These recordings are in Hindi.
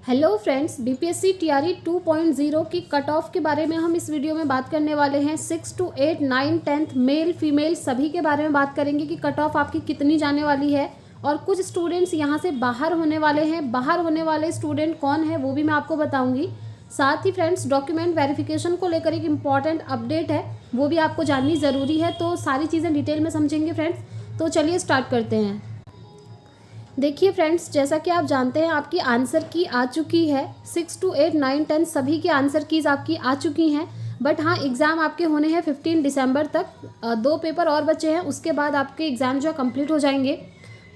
हेलो फ्रेंड्स, बीपीएससी टीआरई 2.0 की कट ऑफ के बारे में हम इस वीडियो में बात करने वाले हैं। 6 to 8, 9, 10th मेल फीमेल सभी के बारे में बात करेंगे कि कट ऑफ आपकी कितनी जाने वाली है और कुछ स्टूडेंट्स यहां से बाहर होने वाले हैं। बाहर होने वाले स्टूडेंट कौन है वो भी मैं आपको बताऊंगी। साथ ही फ्रेंड्स, डॉक्यूमेंट वेरिफिकेशन को लेकर एक इम्पॉर्टेंट अपडेट है, वो भी आपको जाननी ज़रूरी है। तो सारी चीज़ें डिटेल में समझेंगे फ्रेंड्स। तो चलिए स्टार्ट करते हैं। देखिए फ्रेंड्स, जैसा कि आप जानते हैं आपकी आंसर की आ चुकी है। 6 to 8, 9, 10 सभी की आंसर कीज़ आपकी आ चुकी हैं। बट हाँ, एग्ज़ाम आपके होने हैं 15 दिसंबर तक। 2 पेपर और बचे हैं, उसके बाद आपके एग्ज़ाम जो है कंप्लीट हो जाएंगे।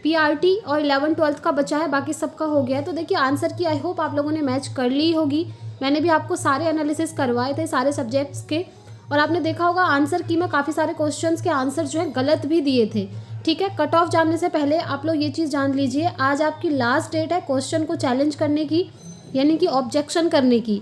पीआरटी और 11-12 का बचा है, बाकी सबका हो गया है। तो देखिए आंसर की आई होप आप लोगों ने मैच कर ली होगी। मैंने भी आपको सारे एनालिसिस करवाए थे सारे सब्जेक्ट्स के, और आपने देखा होगा आंसर की में काफ़ी सारे क्वेश्चंस के आंसर जो है गलत भी दिए थे। ठीक है, कट ऑफ जानने से पहले आप लोग ये चीज़ जान लीजिए, आज आपकी लास्ट डेट है क्वेश्चन को चैलेंज करने की, यानी कि ऑब्जेक्शन करने की।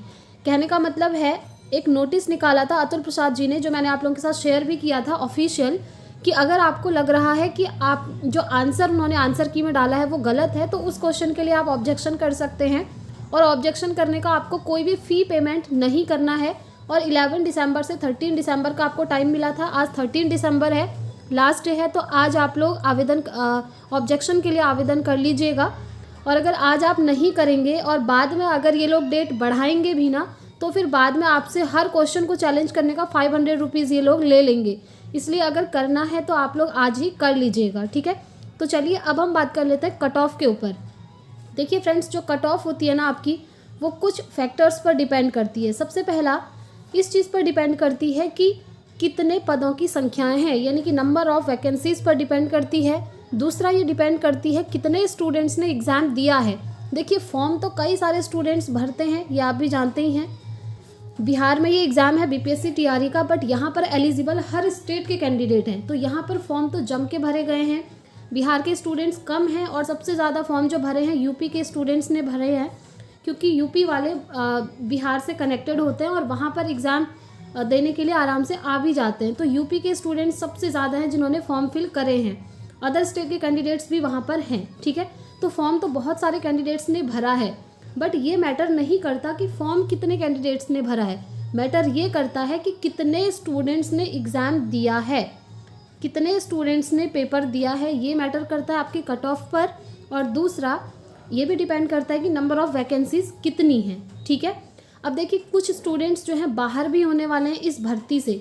कहने का मतलब है, एक नोटिस निकाला था अतुल प्रसाद जी ने, जो मैंने आप लोगों के साथ शेयर भी किया था ऑफिशियल, कि अगर आपको लग रहा है कि आप जो आंसर उन्होंने आंसर की में डाला है वो गलत है, तो उस क्वेश्चन के लिए आप ऑब्जेक्शन कर सकते हैं। और ऑब्जेक्शन करने का आपको कोई भी फ़ी पेमेंट नहीं करना है। और 11 दिसंबर से 13 दिसंबर का आपको टाइम मिला था, आज 13 दिसंबर है, लास्ट डे है। तो आज आप लोग आवेदन ऑब्जेक्शन के लिए आवेदन कर लीजिएगा। और अगर आज आप नहीं करेंगे और बाद में अगर ये लोग डेट बढ़ाएंगे भी ना, तो फिर बाद में आपसे हर क्वेश्चन को चैलेंज करने का 500 रुपीज़ ये लोग ले लेंगे। इसलिए अगर करना है तो आप लोग आज ही कर लीजिएगा। ठीक है, तो चलिए अब हम बात कर लेते हैं कट ऑफ के ऊपर। देखिए फ्रेंड्स, जो कट ऑफ होती है ना आपकी, वो कुछ फैक्टर्स पर डिपेंड करती है। सबसे पहला इस चीज़ पर डिपेंड करती है कि कितने पदों की संख्याएं हैं, यानी कि नंबर ऑफ़ वैकेंसीज़ पर डिपेंड करती है। दूसरा ये डिपेंड करती है कितने स्टूडेंट्स ने एग्ज़ाम दिया है। देखिए फॉर्म तो कई सारे स्टूडेंट्स भरते हैं, ये आप भी जानते ही हैं। बिहार में ये एग्ज़ाम है बीपीएससी टीआरई का, बट यहाँ पर एलिजिबल हर स्टेट के कैंडिडेट हैं, तो यहाँ पर फॉर्म तो जम के भरे गए हैं। बिहार के स्टूडेंट्स कम हैं और सबसे ज़्यादा फॉर्म जो भरे हैं यूपी के स्टूडेंट्स ने भरे हैं, क्योंकि यूपी वाले बिहार से कनेक्टेड होते हैं और वहाँ पर एग्ज़ाम देने के लिए आराम से आ भी जाते हैं। तो यूपी के स्टूडेंट्स सबसे ज़्यादा हैं जिन्होंने फॉर्म फिल करे हैं। अदर स्टेट के कैंडिडेट्स भी वहाँ पर हैं। ठीक है, तो फॉर्म तो बहुत सारे कैंडिडेट्स ने भरा है, बट ये मैटर नहीं करता कि फॉर्म कितने कैंडिडेट्स ने भरा है। मैटर ये करता है कि कितने स्टूडेंट्स ने एग्ज़ाम दिया है, कितने स्टूडेंट्स ने पेपर दिया है, ये मैटर करता है आपके कट ऑफ पर। और दूसरा ये भी डिपेंड करता है कि नंबर ऑफ़ वैकेंसीज़ कितनी हैं। ठीक है, अब देखिए कुछ स्टूडेंट्स जो हैं बाहर भी होने वाले हैं इस भर्ती से।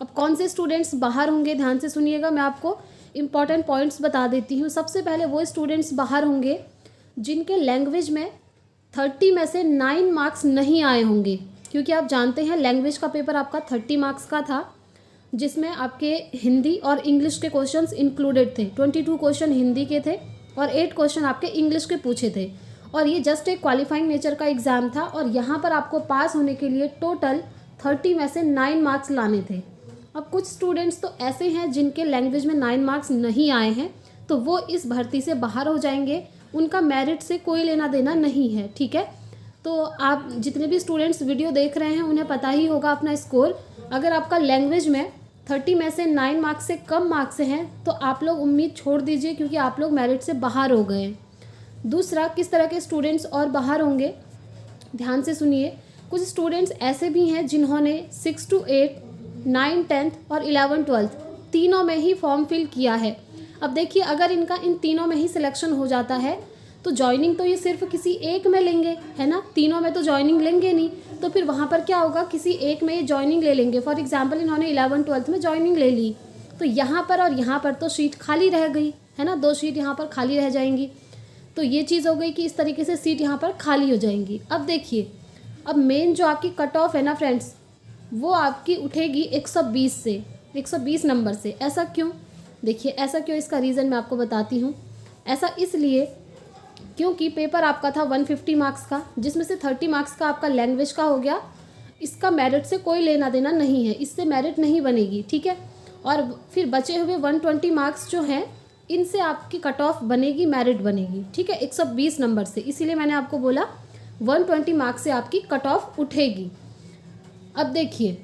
अब कौन से स्टूडेंट्स बाहर होंगे, ध्यान से सुनिएगा, मैं आपको इम्पॉर्टेंट पॉइंट्स बता देती हूँ। सबसे पहले वो स्टूडेंट्स बाहर होंगे जिनके लैंग्वेज में 30 में से 9 मार्क्स नहीं आए होंगे, क्योंकि आप जानते हैं लैंग्वेज का पेपर आपका 30 मार्क्स का था, जिसमें आपके हिंदी और इंग्लिश के क्वेश्चंस इंक्लूडेड थे। 22 क्वेश्चन हिंदी के थे और 8 क्वेश्चन आपके इंग्लिश के पूछे थे। और ये जस्ट एक क्वालिफाइंग नेचर का एग्ज़ाम था, और यहाँ पर आपको पास होने के लिए टोटल 30 में से 9 मार्क्स लाने थे। अब कुछ स्टूडेंट्स तो ऐसे हैं जिनके लैंग्वेज में 9 मार्क्स नहीं आए हैं, तो वो इस भर्ती से बाहर हो जाएंगे, उनका मेरिट से कोई लेना देना नहीं है। ठीक है, तो आप जितने भी स्टूडेंट्स वीडियो देख रहे हैं उन्हें पता ही होगा अपना स्कोर। अगर आपका लैंग्वेज में 30 में से 9 मार्क्स से कम मार्क्स हैं तो आप लोग उम्मीद छोड़ दीजिए, क्योंकि आप लोग मेरिट से बाहर हो गए। दूसरा, किस तरह के स्टूडेंट्स और बाहर होंगे, ध्यान से सुनिए। कुछ स्टूडेंट्स ऐसे भी हैं जिन्होंने 6 to 8, 9, 10th और 11-12 तीनों में ही फॉर्म फिल किया है। अब देखिए अगर इनका इन तीनों में ही सिलेक्शन हो जाता है तो जॉइनिंग तो ये सिर्फ किसी एक में लेंगे, है ना, तीनों में तो जॉइनिंग लेंगे नहीं। तो फिर वहाँ पर क्या होगा, किसी एक में ये जॉइनिंग ले लेंगे। फॉर एग्जांपल इन्होंने 11-12 में जॉइनिंग ले ली, तो यहाँ पर और यहाँ पर तो सीट खाली रह गई, है ना, 2 सीट यहाँ पर खाली रह जाएंगी। तो ये चीज़ हो गई कि इस तरीके से सीट यहाँ पर खाली हो जाएंगी। अब देखिए, अब मेन जो आपकी कट ऑफ है ना फ्रेंड्स, वो आपकी उठेगी 120 से, 120 नंबर से। ऐसा क्यों? देखिए ऐसा क्यों, इसका रीज़न मैं आपको बताती हूँ। ऐसा इसलिए क्योंकि पेपर आपका था 150 मार्क्स का, जिसमें से 30 मार्क्स का आपका लैंग्वेज का हो गया। इसका मेरिट से कोई लेना देना नहीं है, इससे मेरिट नहीं बनेगी। ठीक है, और फिर बचे हुए 120 मार्क्स जो हैं, इनसे आपकी कट ऑफ बनेगी, मेरिट बनेगी। ठीक है, 120 नंबर से, इसीलिए मैंने आपको बोला 120 मार्क्स से आपकी कट ऑफ उठेगी। अब देखिए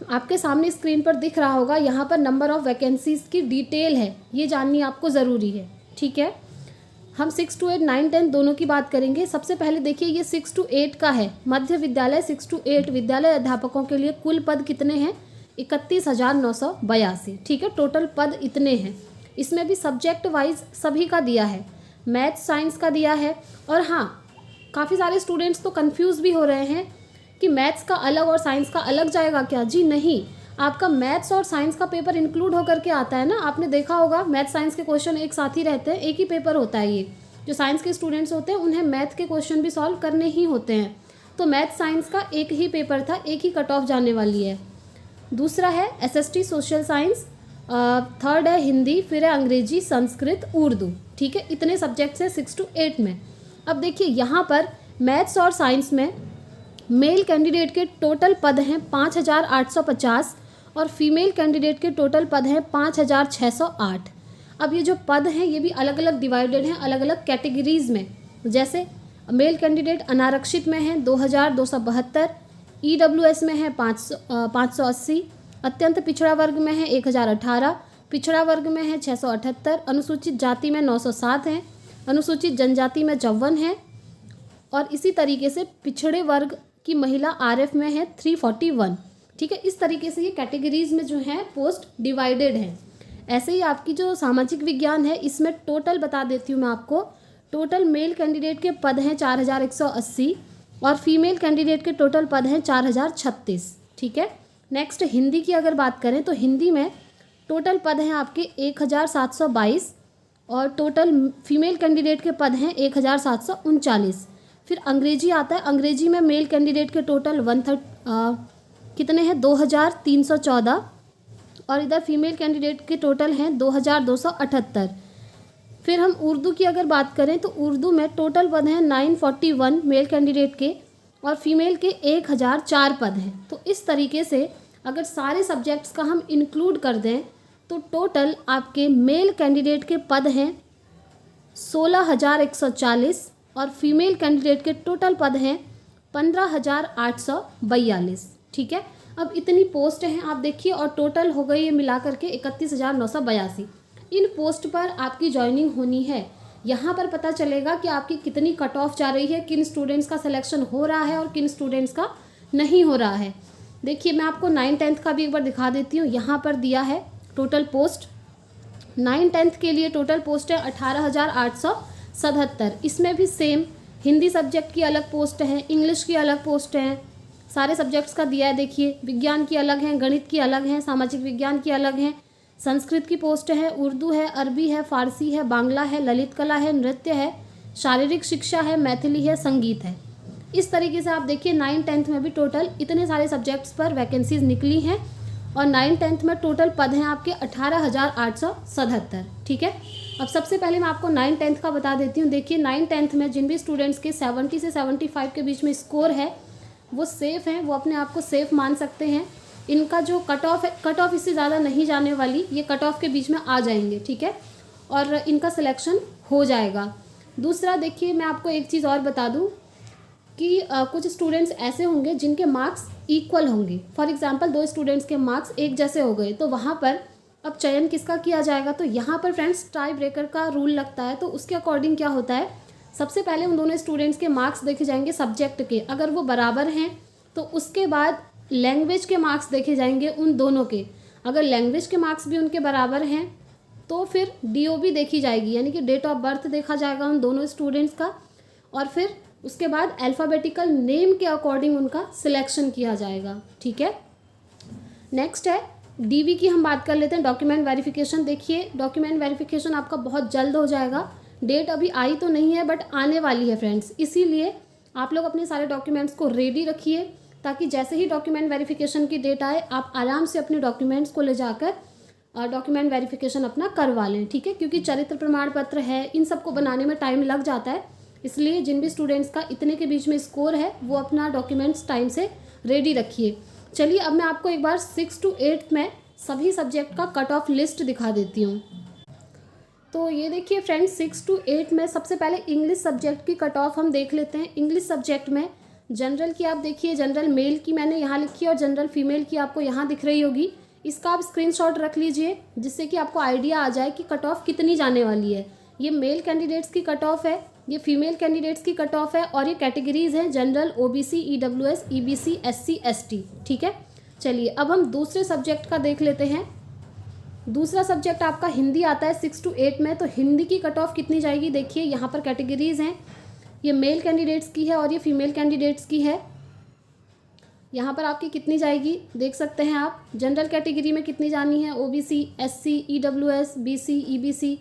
आपके सामने स्क्रीन पर दिख रहा होगा, यहाँ पर नंबर ऑफ़ वैकेंसीज़ की डिटेल है, ये जाननी आपको ज़रूरी है। ठीक है, हम 6 to 8 9 10 दोनों की बात करेंगे। सबसे पहले देखिए ये 6 to 8 का है, मध्य विद्यालय 6 to 8 विद्यालय अध्यापकों के लिए कुल पद कितने हैं? 31,982। ठीक है, टोटल पद इतने हैं। इसमें भी सब्जेक्ट वाइज सभी का दिया है, मैथ साइंस का दिया है। और हाँ, काफ़ी सारे स्टूडेंट्स तो कंफ्यूज भी हो रहे हैं कि मैथ्स का अलग और साइंस का अलग जाएगा क्या? जी नहीं, आपका मैथ्स और साइंस का पेपर इंक्लूड होकर के आता है ना। आपने देखा होगा मैथ साइंस के क्वेश्चन एक साथ ही रहते हैं, एक ही पेपर होता है। ये जो साइंस के स्टूडेंट्स होते हैं उन्हें मैथ के क्वेश्चन भी सॉल्व करने ही होते हैं। तो मैथ साइंस का एक ही पेपर था, एक ही कट ऑफ जाने वाली है। दूसरा है SST सोशल साइंस, थर्ड है हिंदी, फिर है अंग्रेजी, संस्कृत, उर्दू। ठीक है, इतने सब्जेक्ट्स हैं 6 to 8 में। अब देखिए यहाँ पर मैथ्स और साइंस में मेल कैंडिडेट के टोटल पद हैं 5,850 और फीमेल कैंडिडेट के टोटल पद हैं 5,608। अब ये जो पद हैं ये भी अलग अलग डिवाइडेड हैं, अलग अलग कैटेगरीज में। जैसे मेल कैंडिडेट अनारक्षित में हैं 2,272, EWS में है 580, अत्यंत पिछड़ा वर्ग में है 1,018, पिछड़ा वर्ग में है 678, अनुसूचित जाति में 907 हैं, अनुसूचित जनजाति में 54 है, और इसी तरीके से पिछड़े वर्ग की महिला RF में है 341। ठीक है, इस तरीके से ये कैटेगरीज में जो है पोस्ट डिवाइडेड हैं। ऐसे ही आपकी जो सामाजिक विज्ञान है इसमें टोटल बता देती हूँ मैं आपको। टोटल मेल कैंडिडेट के पद हैं 4,180 और फीमेल कैंडिडेट के टोटल पद हैं 4,036। ठीक है, नेक्स्ट हिंदी की अगर बात करें तो हिंदी में टोटल पद हैं आपके 1,722 और टोटल फीमेल कैंडिडेट के पद हैं 1,739। फिर अंग्रेजी आता है, अंग्रेजी में मेल कैंडिडेट के टोटल कितने हैं 2,314 और इधर फीमेल कैंडिडेट के टोटल हैं 2,278। फिर हम उर्दू की अगर बात करें तो उर्दू में टोटल पद हैं 941 मेल कैंडिडेट के और फीमेल के 1,004 पद हैं। तो इस तरीके से अगर सारे सब्जेक्ट्स का हम इंक्लूड कर दें तो टोटल आपके मेल कैंडिडेट के पद हैं 16,140 और फीमेल कैंडिडेट के टोटल पद हैं 15,842। ठीक है, अब इतनी पोस्ट हैं आप देखिए, और टोटल हो गई ये मिला करके 31,982। इन पोस्ट पर आपकी ज्वाइनिंग होनी है। यहाँ पर पता चलेगा कि आपकी कितनी कट ऑफ जा रही है, किन स्टूडेंट्स का सिलेक्शन हो रहा है और किन स्टूडेंट्स का नहीं हो रहा है। देखिए मैं आपको 9 10th का भी एक बार दिखा देती हूँ। यहाँ पर दिया है टोटल पोस्ट 9 10th के लिए टोटल पोस्ट है 18,877। इसमें भी सेम हिंदी सब्जेक्ट की अलग पोस्ट है, इंग्लिश की अलग पोस्ट है, सारे सब्जेक्ट्स का दिया है। देखिए विज्ञान की अलग हैं, गणित की अलग हैं, सामाजिक विज्ञान की अलग हैं, संस्कृत की पोस्ट है, उर्दू है, अरबी है, फारसी है, बांग्ला है, ललित कला है, नृत्य है, शारीरिक शिक्षा है, मैथिली है, संगीत है। इस तरीके से आप देखिए 9 10th में भी टोटल इतने सारे सब्जेक्ट्स पर वैकेंसीज निकली हैं और 9 10th में टोटल पद हैं आपके 18,877। ठीक है, अब सबसे पहले मैं आपको 9 10th का बता देती हूँ। देखिए 9 10th में जिन भी स्टूडेंट्स के 70 से 75 के बीच में स्कोर है वो सेफ़ हैं, वो अपने आप को सेफ़ मान सकते हैं। इनका जो कट ऑफ है, कट ऑफ इससे ज़्यादा नहीं जाने वाली, ये कट ऑफ के बीच में आ जाएंगे। ठीक है, और इनका सिलेक्शन हो जाएगा। दूसरा देखिए मैं आपको एक चीज़ और बता दूं कि कुछ स्टूडेंट्स ऐसे होंगे जिनके मार्क्स इक्वल होंगे। फॉर एग्जांपल 2 स्टूडेंट्स के मार्क्स एक जैसे हो गए तो वहाँ पर अब चयन किसका किया जाएगा? तो यहाँ पर फ्रेंड्स टाई ब्रेकर का रूल लगता है। तो उसके अकॉर्डिंग क्या होता है, सबसे पहले उन दोनों स्टूडेंट्स के मार्क्स देखे जाएंगे सब्जेक्ट के, अगर वो बराबर हैं तो उसके बाद लैंग्वेज के मार्क्स देखे जाएंगे उन दोनों के। अगर लैंग्वेज के मार्क्स भी उनके बराबर हैं तो फिर DOB देखी जाएगी, यानी कि डेट ऑफ बर्थ देखा जाएगा उन दोनों स्टूडेंट्स का, और फिर उसके बाद अल्फ़ाबेटिकल नेम के अकॉर्डिंग उनका सिलेक्शन किया जाएगा। ठीक है, नेक्स्ट है DV की हम बात कर लेते हैं, डॉक्यूमेंट वेरिफिकेशन। देखिए डॉक्यूमेंट वेरिफिकेशन आपका बहुत जल्द हो जाएगा, डेट अभी आई तो नहीं है बट आने वाली है फ्रेंड्स, इसीलिए आप लोग अपने सारे डॉक्यूमेंट्स को रेडी रखिए ताकि जैसे ही डॉक्यूमेंट वेरिफिकेशन की डेट आए आप आराम से अपने डॉक्यूमेंट्स को ले जाकर डॉक्यूमेंट वेरिफिकेशन अपना करवा लें। ठीक है, क्योंकि चरित्र प्रमाण पत्र है, इन सबको बनाने में टाइम लग जाता है, इसलिए जिन भी स्टूडेंट्स का इतने के बीच में स्कोर है वो अपना डॉक्यूमेंट्स टाइम से रेडी रखिए। चलिए अब मैं आपको एक बार 6 to 8 में सभी सब्जेक्ट का कट ऑफ लिस्ट दिखा देती हूँ। तो ये देखिए फ्रेंड्स 6 to 8 में सबसे पहले इंग्लिश सब्जेक्ट की कट ऑफ हम देख लेते हैं। इंग्लिश सब्जेक्ट में जनरल की आप देखिए, जनरल मेल की मैंने यहाँ लिखी है और जनरल फीमेल की आपको यहाँ दिख रही होगी। इसका आप स्क्रीनशॉट रख लीजिए जिससे कि आपको आइडिया आ जाए कि कट ऑफ कितनी जाने वाली है। ये मेल कैंडिडेट्स की कट ऑफ है, ये फीमेल कैंडिडेट्स की कट ऑफ है, और ये कैटेगरीज हैं general, OBC, EWS, EBC, SC, ST. ठीक है, चलिए अब हम दूसरे सब्जेक्ट का देख लेते हैं। दूसरा सब्जेक्ट आपका हिंदी आता है 6 to 8 में, तो हिंदी की कट ऑफ कितनी जाएगी? देखिए यहाँ पर कैटेगरीज हैं, ये मेल कैंडिडेट्स की है और ये फीमेल कैंडिडेट्स की है। यहाँ पर आपकी कितनी जाएगी देख सकते हैं आप। जनरल कैटेगरी में कितनी जानी है? OBC, SC, EWS, BC, EBC,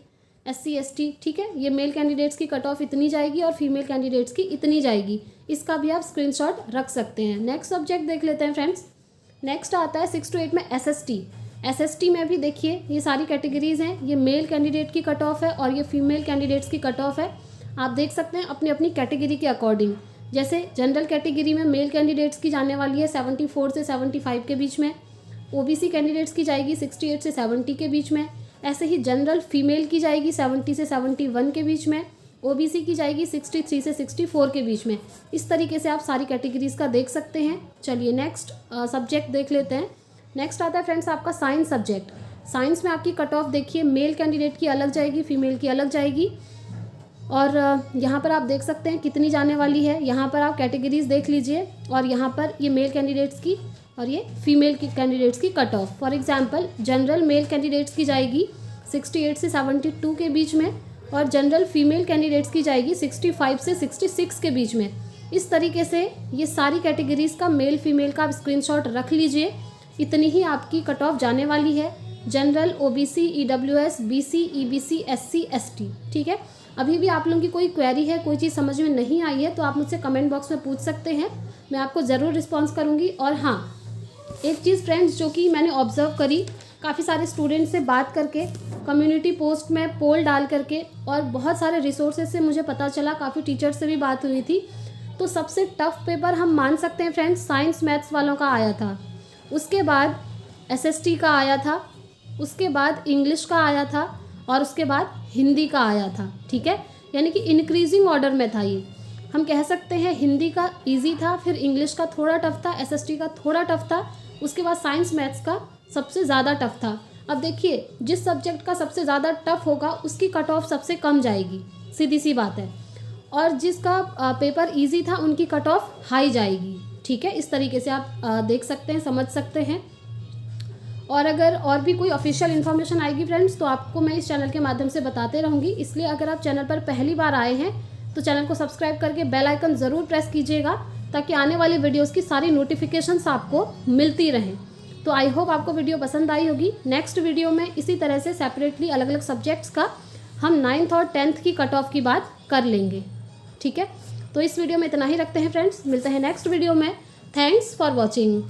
SC, ST. ठीक है, ये मेल कैंडिडेट्स की कट ऑफ इतनी जाएगी और फीमेल कैंडिडेट्स की इतनी जाएगी। इसका भी आप स्क्रीनशॉट रख सकते हैं। नेक्स्ट सब्जेक्ट देख लेते हैं फ्रेंड्स। नेक्स्ट आता है 6 to 8 में एसएसटी। एसएसटी में भी देखिए ये सारी कैटेगरीज हैं, ये मेल कैंडिडेट की कट ऑफ है और ये फीमेल कैंडिडेट्स की कट ऑफ है। आप देख सकते हैं अपनी अपनी कैटेगरी के अकॉर्डिंग। जैसे जनरल कैटेगरी में मेल कैंडिडेट्स की जाने वाली है 74 से 75 के बीच में, ओबीसी कैंडिडेट्स की जाएगी 68 से 70 के बीच में, ऐसे ही जनरल फीमेल की जाएगी 70 से 71 के बीच में, ओबीसी की जाएगी 63 से 64 के बीच में। इस तरीके से आप सारी कैटेगरीज का देख सकते हैं। चलिए नेक्स्ट सब्जेक्ट देख लेते हैं। नेक्स्ट आता है फ्रेंड्स आपका साइंस सब्जेक्ट। साइंस में आपकी कट ऑफ देखिए, मेल कैंडिडेट की अलग जाएगी, फीमेल की अलग जाएगी, और यहाँ पर आप देख सकते हैं कितनी जाने वाली है। यहाँ पर आप कैटेगरीज देख लीजिए और यहाँ पर ये मेल कैंडिडेट्स की और ये फीमेल की कैंडिडेट्स की cut off. For example general male candidates की जाएगी 68 से 72 के बीच में और जनरल फीमेल कैंडिडेट्स की जाएगी 65 से 66 के बीच में। इस तरीके से ये सारी कैटेगरीज का मेल फीमेल का आप स्क्रीनशॉट रख लीजिए। इतनी ही आपकी कट ऑफ जाने वाली है, general, OBC, EWS, BC, EBC, SC, ST. ठीक है, अभी भी आप लोगों की कोई क्वेरी है, कोई चीज़ समझ में नहीं आई है तो आप मुझसे कमेंट बॉक्स में पूछ सकते हैं, मैं आपको ज़रूर रिस्पॉन्स करूँगी। और हाँ, एक चीज़ फ्रेंड्स जो कि मैंने ऑब्जर्व करी, काफ़ी सारे स्टूडेंट्स से बात करके, कम्युनिटी पोस्ट में पोल डाल करके और बहुत सारे रिसोर्सेज से मुझे पता चला, काफ़ी टीचर्स से भी बात हुई थी, तो सबसे टफ पेपर हम मान सकते हैं फ्रेंड्स साइंस मैथ्स वालों का आया था। उसके बाद एसएसटी का आया था, उसके बाद इंग्लिश का आया था और उसके बाद हिंदी का आया था। ठीक है, यानी कि इंक्रीजिंग ऑर्डर में था ये। हम कह सकते हैं हिंदी का इजी था, फिर इंग्लिश का थोड़ा टफ था, एसएसटी का थोड़ा टफ था, उसके बाद साइंस मैथ्स का सबसे ज़्यादा टफ था। अब देखिए जिस सब्जेक्ट का सबसे ज़्यादा टफ होगा उसकी कट ऑफ सबसे कम जाएगी, सीधी सी बात है, और जिसका पेपर इजी था उनकी कट ऑफ हाई जाएगी। ठीक है, इस तरीके से आप देख सकते हैं, समझ सकते हैं। और अगर और भी कोई ऑफिशियल इन्फॉर्मेशन आएगी फ्रेंड्स तो आपको मैं इस चैनल के माध्यम से बताते रहूँगी। इसलिए अगर आप चैनल पर पहली बार आए हैं तो चैनल को सब्सक्राइब करके बेल आइकन ज़रूर प्रेस कीजिएगा ताकि आने वाली वीडियोस की सारी नोटिफिकेशंस आपको मिलती रहें। तो आई होप आपको वीडियो पसंद आई होगी। नेक्स्ट वीडियो में इसी तरह से सेपरेटली अलग अलग सब्जेक्ट्स का हम 9th और 10th की कट ऑफ की बात कर लेंगे। ठीक है, तो इस वीडियो में इतना ही रखते हैं फ्रेंड्स, मिलते हैं नेक्स्ट वीडियो में। Thanks for watching.